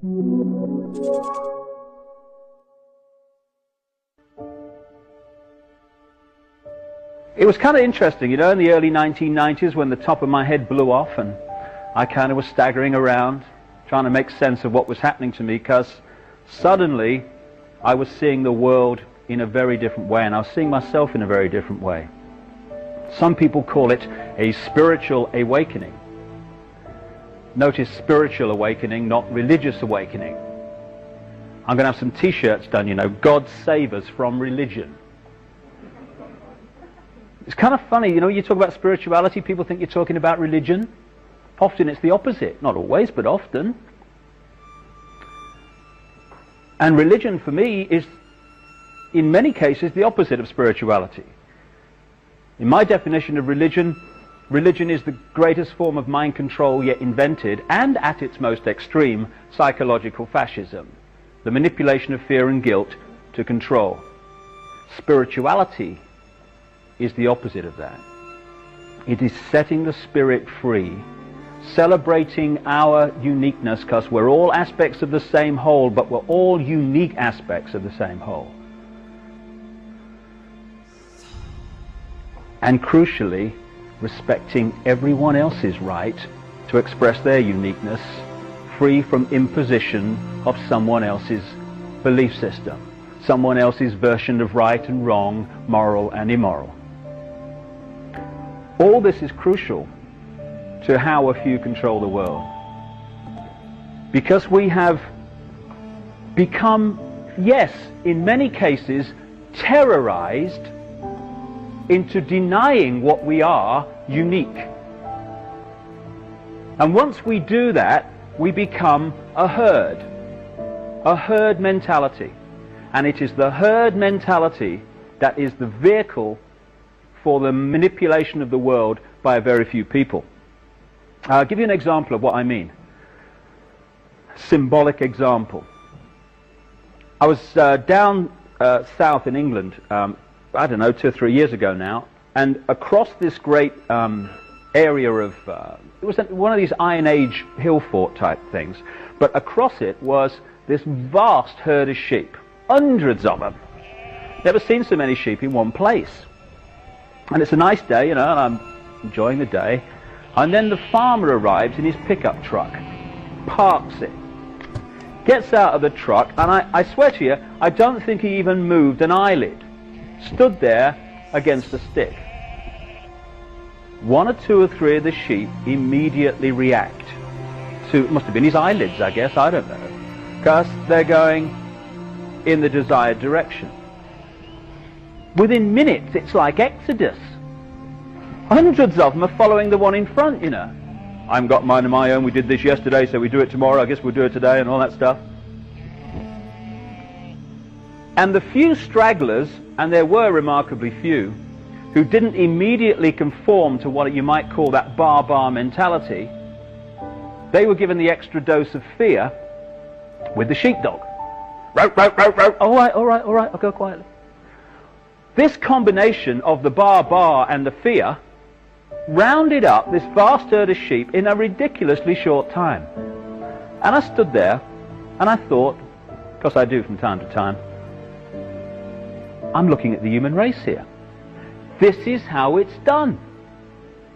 It was kind of interesting, you know, in the early 1990s when the top of my head blew off and I kind of was staggering around trying to make sense of what was happening to me, because suddenly I was seeing the world in a very different way, and I was seeing myself in a very different way. Some people call it a spiritual awakening. Notice spiritual awakening, not religious awakening. I'm going to have some t-shirts done, you know, God save us from religion. It's kind of funny, you know, you talk about spirituality, people think you're talking about religion. Often it's the opposite. Not always, but often. And religion for me is, in many cases, the opposite of spirituality. In my definition of religion, religion is the greatest form of mind control yet invented, and at its most extreme, psychological fascism. The manipulation of fear and guilt to control. Spirituality is the opposite of that. It is setting the spirit free, celebrating our uniqueness, because we're all aspects of the same whole, but we're all unique aspects of the same whole. And crucially, respecting everyone else's right to express their uniqueness, free from imposition of someone else's belief system, someone else's version of right and wrong, moral and immoral. All this is crucial to how a few control the world. Because we have become, yes, in many cases, terrorized into denying what we are unique. And once we do that, we become a herd mentality. And it is the herd mentality that is the vehicle for the manipulation of the world by a very few people. I'll give you an example of what I mean. Symbolic example. I was down south in England, I don't know, 2 or 3 years ago now, and across this great area of, it was one of these Iron Age hill fort type things, but across it was this vast herd of sheep, hundreds of them. Never seen so many sheep in one place. And it's a nice day, you know, and I'm enjoying the day. And then the farmer arrives in his pickup truck, parks it, gets out of the truck, and I swear to you, I don't think he even moved an eyelid. Stood there against a stick. 1 or 2 or 3 of the sheep immediately react to, it must have been his eyelids, I guess, I don't know, because they're going in the desired direction. Within minutes, it's like Exodus. Hundreds of them are following the one in front, you know. I haven't got mine of my own, we did this yesterday, so we do it tomorrow, I guess we'll do it today, and all that stuff. And the few stragglers, and there were remarkably few, who didn't immediately conform to what you might call that bar mentality, they were given the extra dose of fear with the sheepdog. Row, row, row, row. All right, all right, all right, I'll go quietly. This combination of the bar and the fear rounded up this vast herd of sheep in a ridiculously short time. And I stood there and I thought, because I do from time to time, I'm looking at the human race here. This is how it's done.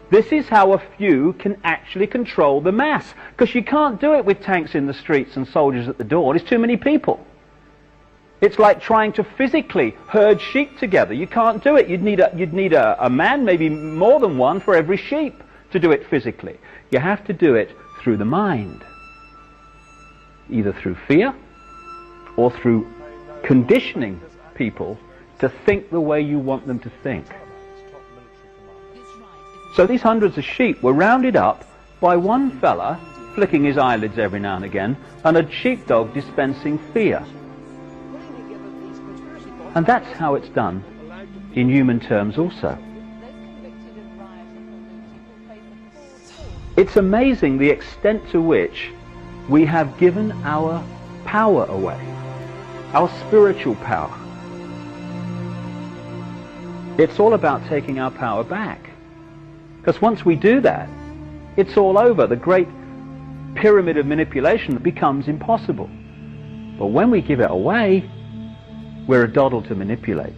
This is how a few can actually control the mass. Because you can't do it with tanks in the streets and soldiers at the door. There's too many people. It's like trying to physically herd sheep together. You can't do it. You'd need a man, maybe more than one, for every sheep to do it physically. You have to do it through the mind. Either through fear or through conditioning people to think the way you want them to think. So these hundreds of sheep were rounded up by one fella flicking his eyelids every now and again, and a sheepdog dispensing fear. And that's how it's done in human terms also. It's amazing the extent to which we have given our power away, our spiritual power. It's all about taking our power back. Because once we do that, it's all over. The great pyramid of manipulation that becomes impossible. But when we give it away, we're a doddle to manipulate.